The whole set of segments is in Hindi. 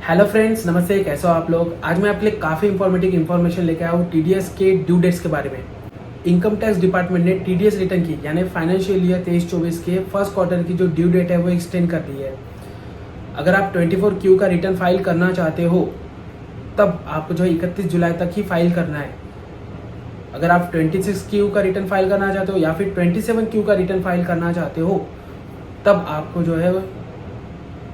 हेलो फ्रेंड्स, नमस्ते। कैसे हो आप लोग। आज मैं आपके लिए काफ़ी इंफॉर्मेटिव इन्फॉर्मेशन लेके आया हूँ टीडीएस के ड्यू डेट्स के बारे में। इनकम टैक्स डिपार्टमेंट ने टीडीएस रिटर्न की यानी फाइनेंशियल ईयर 23-24 के फर्स्ट क्वार्टर की जो ड्यू डेट है वो एक्सटेंड कर दी है। अगर आप 24Q का रिटर्न फाइल करना चाहते हो तब आपको जो है 31 जुलाई तक ही फाइल करना है। अगर आप 26Q का रिटर्न फाइल करना चाहते हो या फिर 27Q का रिटर्न फाइल करना चाहते हो तब आपको जो है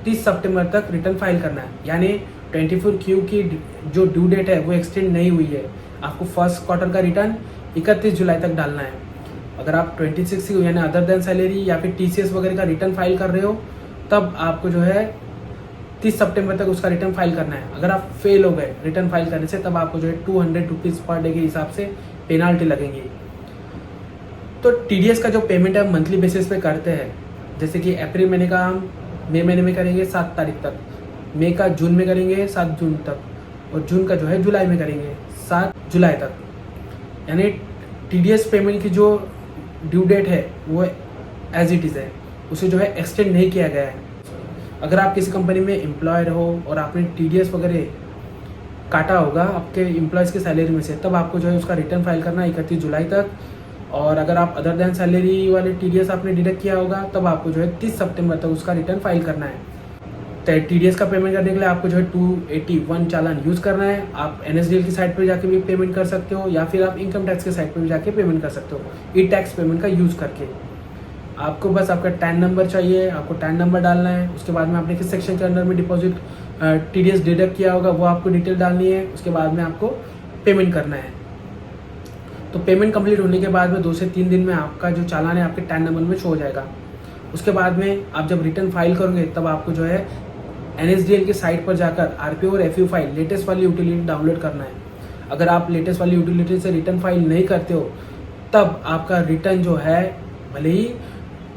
30 सितंबर तक रिटर्न फाइल करना है। यानी 24Q की जो ड्यू डेट है वो एक्सटेंड नहीं हुई है। आपको फर्स्ट क्वार्टर का रिटर्न 31 जुलाई तक डालना है। अगर आप 26Q यानी अदर देन सैलरी या फिर टीसीएस वगैरह का रिटर्न फाइल कर रहे हो तब आपको जो है 30 सितंबर तक उसका रिटर्न फाइल करना है। अगर आप फेल हो गए रिटर्न फाइल करने से तब आपको जो है 200 रुपीज़ पर डे के हिसाब से पेनाल्टी लगेंगी। तो टीडीएस का जो पेमेंट है मंथली बेसिस पे करते हैं। जैसे कि अप्रैल महीने का हम मई महीने में करेंगे 7 तारीख तक, मई का जून में करेंगे 7 जून तक, और जून का जो है जुलाई में करेंगे 7 जुलाई तक। यानी टीडीएस पेमेंट की जो ड्यू डेट है वो एज इट इज़ है, उसे जो है एक्सटेंड नहीं किया गया है। अगर आप किसी कंपनी में एम्प्लॉयर हो और आपने टीडीएस वगैरह काटा होगा आपके एम्प्लॉयज़ की सैलरी में से तब आपको जो है उसका रिटर्न फाइल करना है 31 जुलाई तक। और अगर आप अदर देन सैलरी वाले टीडीएस आपने डिडक्ट किया होगा तब आपको जो है 30 सितंबर तक उसका रिटर्न फाइल करना है। तो टीडीएस का पेमेंट करने के लिए आपको जो है 281 चालान यूज़ करना है। आप एनएसडीएल की साइट पर जाके भी पेमेंट कर सकते हो या फिर आप इनकम टैक्स की साइट पर भी जाके पेमेंट कर सकते हो ई टैक्स पेमेंट का यूज़ करके। आपको बस आपका टैन नंबर चाहिए, आपको टैन नंबर डालना है। उसके बाद में आपने किस सेक्शन के अंदर में डिपॉजिट टीडीएस डिडक्ट किया होगा वो आपको डिटेल डालनी है। उसके बाद में आपको पेमेंट करना है। तो पेमेंट कंप्लीट होने के बाद में 2 से 3 दिन में आपका जो चालान है आपके टैन नंबर में शो हो जाएगा। उसके बाद में आप जब रिटर्न फाइल करोगे तब आपको जो है एनएसडीएल की साइट पर जाकर आरपीओ और एफयू फाइल लेटेस्ट वाली यूटिलिटी डाउनलोड करना है। अगर आप लेटेस्ट वाली यूटिलिटी से रिटर्न फाइल नहीं करते हो तब आपका रिटर्न जो है भले ही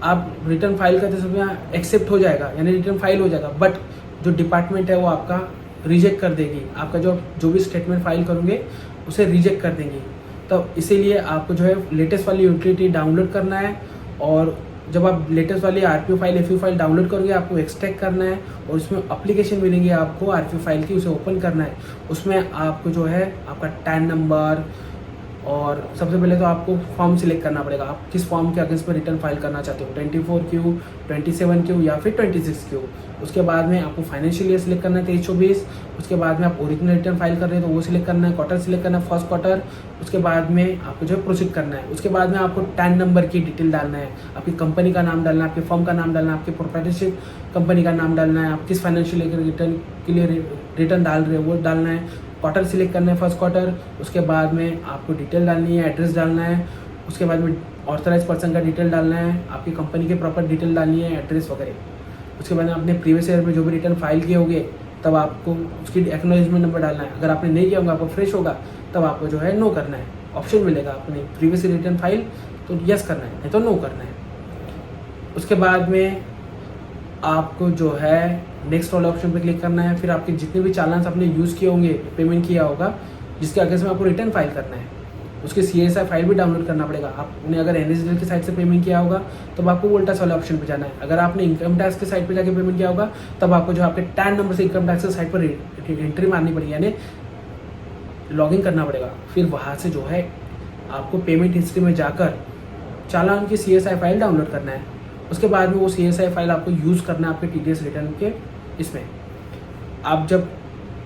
आप रिटर्न फाइल करते समय एक्सेप्ट हो जाएगा यानी रिटर्न फाइल हो जाएगा, बट जो डिपार्टमेंट है वो आपका रिजेक्ट कर देगी। आपका जो भी स्टेटमेंट फाइल करोगे उसे रिजेक्ट कर देंगी। तो इसीलिए आपको जो है लेटेस्ट वाली यूटिलिटी डाउनलोड करना है। और जब आप लेटेस्ट वाली RPO file FU file download करोगे आपको एक्सट्रैक्ट करना है और उसमें एप्लीकेशन मिलेंगी आपको आरपीओ फाइल की, उसे ओपन करना है। उसमें आपको जो है आपका टैन नंबर और सबसे पहले तो आपको फॉर्म सिलेक्ट करना पड़ेगा। आप किस फॉर्म के अगेंस्ट में रिटर्न फाइल करना चाहते हो, 24Q, 27Q या फिर 26Q। उसके बाद में आपको फाइनेंशियल ईयर सिलेक्ट करना है 23-24। उसके बाद में आप ओरिजिनल रिटर्न फाइल कर रहे हैं तो वो सिलेक्ट करना है, क्वार्टर सिलेक्ट करना है, फर्स्ट क्वार्टर। उसके बाद में आपको जो है प्रोसीड करना है। उसके बाद में आपको टैन नंबर की डिटेल डालना है, आपकी कंपनी का नाम डालना है, आपके फर्म का नाम डालना है, आपके प्रोप्राइटरशिप कंपनी का नाम डालना है, आप किस फाइनेंशियल ईयर रिटर्न के लिए रिटर्न डाल रहे हो वो डालना है, क्वार्टर सिलेक्ट करना है फर्स्ट क्वार्टर। उसके बाद में आपको डिटेल डालनी है, एड्रेस डालना है। उसके बाद में ऑथराइज पर्सन का डिटेल डालना है, आपकी कंपनी के प्रॉपर डिटेल डालनी है, एड्रेस वगैरह। उसके बाद में आपने प्रीवियस ईयर में जो भी रिटर्न फाइल किए होंगे तब आपको उसकी एक्नॉलेजमेंट नंबर डालना है। अगर आपने नहीं किया होगा आपको फ्रेश होगा तब आपको जो है नो करना है। ऑप्शन मिलेगा आपने प्रीवियस रिटर्न फाइल तो यस करना है, नहीं तो नो करना है। उसके बाद में आपको जो है नेक्स्ट वाले ऑप्शन पे क्लिक करना है। फिर आपके जितने भी चालान्स आपने यूज़ किए होंगे, पेमेंट किया होगा, जिसके अगेंस्ट में आपको रिटर्न फाइल करना है, उसके CSI फाइल भी डाउनलोड करना पड़ेगा। आपने अगर एनएसडीएल की साइट से पेमेंट किया होगा तब आपको वोल्टास वाले ऑप्शन पे जाना है। अगर आपने इनकम टैक्स की साइट पे जाके पेमेंट किया होगा तब आपको जो आपके टैन नंबर से इनकम टैक्स की साइट पर एंट्री मारनी पड़ेगी यानी लॉगिन करना पड़ेगा। फिर वहाँ से जो है आपको पेमेंट हिस्ट्री में जाकर चालान की CSI फाइल डाउनलोड करना है। उसके बाद में वो CSI फाइल आपको यूज़ करना है आपके टीडीएस रिटर्न के इसमें। आप जब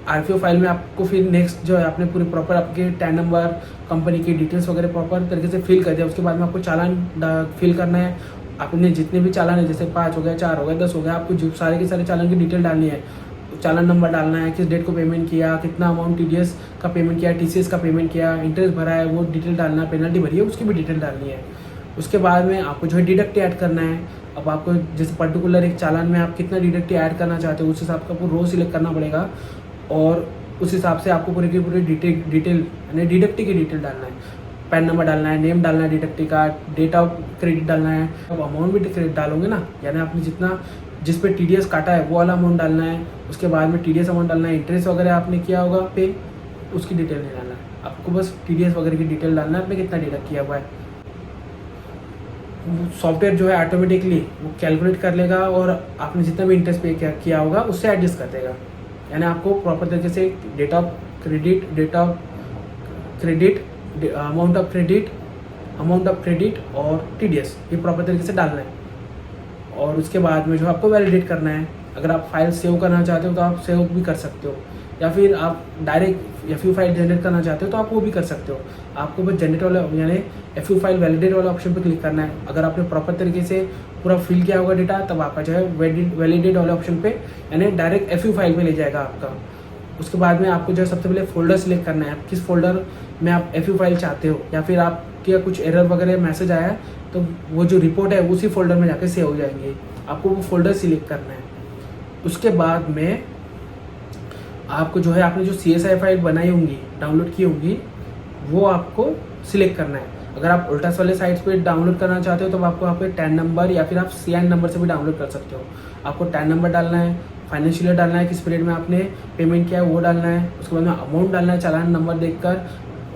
आरपीओ फाइल में आपको फिर नेक्स्ट जो है आपने पूरे प्रॉपर आपके टैन नंबर कंपनी की डिटेल्स वगैरह प्रॉपर तरीके से फिल कर दिया। उसके बाद में आपको चालान फिल करना है। आपने जितने भी चालान है जैसे 5 हो गया, 4 हो गया, 10 हो गया, आपको जो सारे के सारे चालान की डिटेल डालनी है। चालान नंबर डालना है, किस डेट को पेमेंट किया, कितना अमाउंट टीडीएस का पेमेंट किया, टीसीएस का पेमेंट किया, इंटरेस्ट भरा है वो डिटेल डालना है, पेनल्टी भरी है उसकी भी डिटेल डालनी है। उसके बाद में आपको जो है डिडक्ट ऐड करना है। अब आपको जैसे पर्टिकुलर एक चालान में आप कितना डिडक्ट ऐड करना चाहते हो उस हिसाब से आपको रो सिलेक्ट करना पड़ेगा और उस हिसाब से आपको पूरी की पूरी डिटेल यानी डिडक्टी की डिटेल डालना है। पैन नंबर डालना है, नेम डालना है डिडक्टी का, डेट ऑफ क्रेडिट डालना है। अब अमाउंट भी क्रेडिट डालोगे ना, यानी आपने जितना जिस पे टीडीएस काटा है वो वाला अमाउंट डालना है। उसके बाद में टीडीएस अमाउंट डालना है, इंटरेस्ट वगैरह आपने किया होगा पे उसकी डिटेल नहीं डालना है। आपको बस टीडीएस वगैरह की डिटेल डालना है, आपने कितना डिडक्ट किया हुआ है। सॉफ्टवेयर जो है ऑटोमेटिकली वो कैलकुलेट कर लेगा और आपने जितना भी इंटरेस्ट पे किया होगा उससे एडजस्ट कर देगा। यानी आपको प्रॉपर तरीके से date of credit, amount of credit और टीडीएस ये प्रॉपर तरीके से डालना है। और उसके बाद में जो आपको वैलिडेट करना है। अगर आप फाइल सेव करना चाहते हो तो आप सेव भी कर सकते हो, या फिर आप डायरेक्ट FU फाइल जनरेट करना चाहते हो तो आप वो भी कर सकते हो। आपको बस जनरेट वाला यानी FU फाइल वैलिडेट वाला ऑप्शन पर क्लिक करना है। अगर आपने प्रॉपर तरीके से पूरा फिल किया होगा डेटा, तब आपका जो है वैलिडेट वाले ऑप्शन पे यानी डायरेक्ट FU फाइल पे ले जाएगा आपका। उसके बाद में आपको जो है सबसे पहले फोल्डर सिलेक्ट करना है, किस फोल्डर में आप FU फाइल चाहते हो, या फिर आपके कुछ एरर वगैरह मैसेज आया है तो वो जो रिपोर्ट है उसी फोल्डर में जाके सेव हो जाएंगे। आपको वो फोल्डर सिलेक्ट करना है। उसके बाद में आपको जो है आपने जो CSI फाइल बनाई होंगी, डाउनलोड की होंगी, वो आपको सिलेक्ट करना है। अगर आप उल्टा वाले साइट्स पे डाउनलोड करना चाहते हो तो आपको यहाँ पे टैन नंबर या फिर आप CN नंबर से भी डाउनलोड कर सकते हो। आपको टैन नंबर डालना है, फाइनेंशियल डालना है, किस पीरियड में आपने पेमेंट किया है वो डालना है। उसके बाद में अमाउंट डालना है, चालान नंबर देखकर,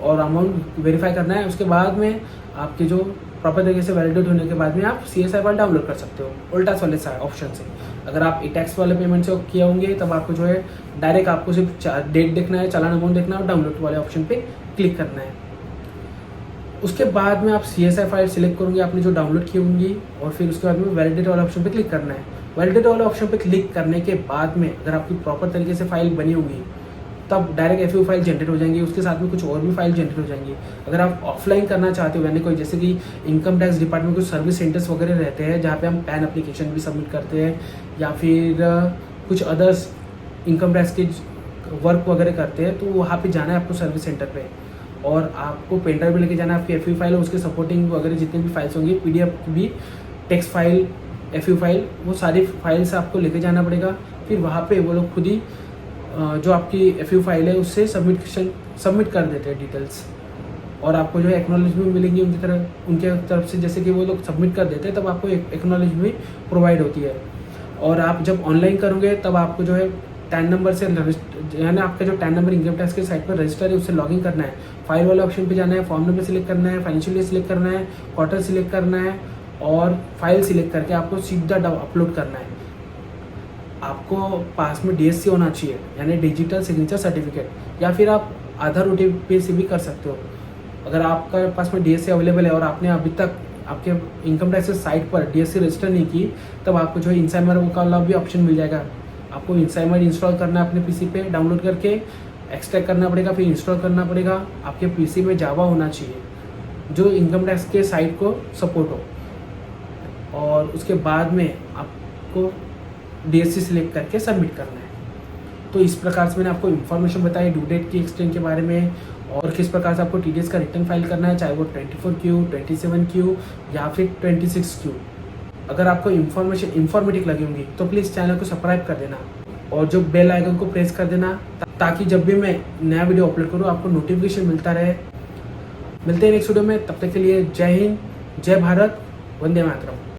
और अमाउंट वेरीफाई करना है। उसके बाद में आपके जो प्रॉपर तरीके से वैलिडेट होने के बाद में आप CSI फाइल डाउनलोड कर सकते हो उल्टा वाले ऑप्शन से। अगर आप टैक्स वाले पेमेंट से किए होंगे तब आपको जो है डायरेक्ट आपको सिर्फ डेट देखना है, चालान अमाउंट देखना है और डाउनलोड वाले ऑप्शन पे क्लिक करना है। उसके बाद में आप CSI फाइल सिलेक्ट करोगे आपने जो डाउनलोड की होंगी, और फिर उसके बाद में वैलिडेट वाले ऑप्शन पे क्लिक करना है। वैलिडेट वाले ऑप्शन पे क्लिक करने के बाद में अगर आपकी प्रॉपर तरीके से फाइल बनी होगी तब डायरेक्ट FU फाइल जनरेट हो जाएंगी। उसके साथ में कुछ और भी फाइल जनरेट हो जाएंगी। अगर आप ऑफलाइन करना चाहते हो, यानी कोई जैसे कि इनकम टैक्स डिपार्टमेंट कुछ सर्विस सेंटर्स वगैरह रहते हैं जहाँ पे हम पैन एप्लीकेशन भी सबमिट करते हैं, या फिर कुछ अदर्स इनकम टैक्स के वर्क वगैरह करते हैं, तो वहाँ पे जाना है आपको सर्विस सेंटर पे, और आपको पेन ड्राइव भी लेके जाना है आपकी FU फाइल और उसके सपोर्टिंग वगैरह जितने भी फाइल्स होंगी, PDF भी, टेक्स्ट फाइल, FU फाइल, वो सारी फाइल्स आपको लेके जाना पड़ेगा। फिर वहाँ पे वो लोग खुद ही जो आपकी FU फाइल है उससे सबमिट कर देते हैं डिटेल्स, और आपको जो है एक्नॉलेजमेंट मिलेंगी उनके तरफ से। जैसे कि वो लोग सबमिट कर देते हैं तब आपको एक एक्नॉलेजमेंट प्रोवाइड होती है। और आप जब ऑनलाइन करोगे तब आपको जो है टैन नंबर से यानी आपका जो टैन नंबर इनकम टैक्स के साइट पर रजिस्टर है उससे लॉगिन करना है। फाइल वाले ऑप्शन पे जाना है, फॉर्म नंबर सिलेक्ट करना है, फाइनेंशियल ईयर सिलेक्ट करना है, क्वार्टर सिलेक्ट करना है, और फाइल सिलेक्ट करके आपको सीधा अपलोड करना है। आपको पास में DSC होना चाहिए, यानी डिजिटल सिग्नेचर सर्टिफिकेट, या फिर आप आधार OTP से भी कर सकते हो। अगर आपका पास में DSC अवेलेबल है और आपने अभी तक आपके इनकम टैक्स साइट पर DSC रजिस्टर नहीं की, तब आपको जो है इनसाइमर का भी ऑप्शन मिल जाएगा। आपको इनसाइमर इंस्टॉल करना है अपने PC पे, डाउनलोड करके एक्सट्रैक्ट करना पड़ेगा, फिर इंस्टॉल करना पड़ेगा। आपके PC में जावा होना चाहिए जो इनकम टैक्स के साइट को सपोर्ट हो, और उसके बाद में आपको DSC सिलेक्ट करके सबमिट करना है। तो इस प्रकार से मैंने आपको इन्फॉर्मेशन बताई ड्यू डेट की एक्सटेंड के बारे में, और किस प्रकार से आपको TDS का रिटर्न फाइल करना है, चाहे वो 24Q, 27Q या फिर 26Q। अगर आपको इन्फॉर्मेटिव लगी होंगी तो प्लीज़ चैनल को सब्सक्राइब कर देना और जो बेल आइकन को प्रेस कर देना, ताकि जब भी मैं नया वीडियो अपलोड करूँ आपको नोटिफिकेशन मिलता रहे। मिलते हैं नेक्स्ट वीडियो में, तब तक के लिए जय हिंद, जय भारत, वंदे मातरम।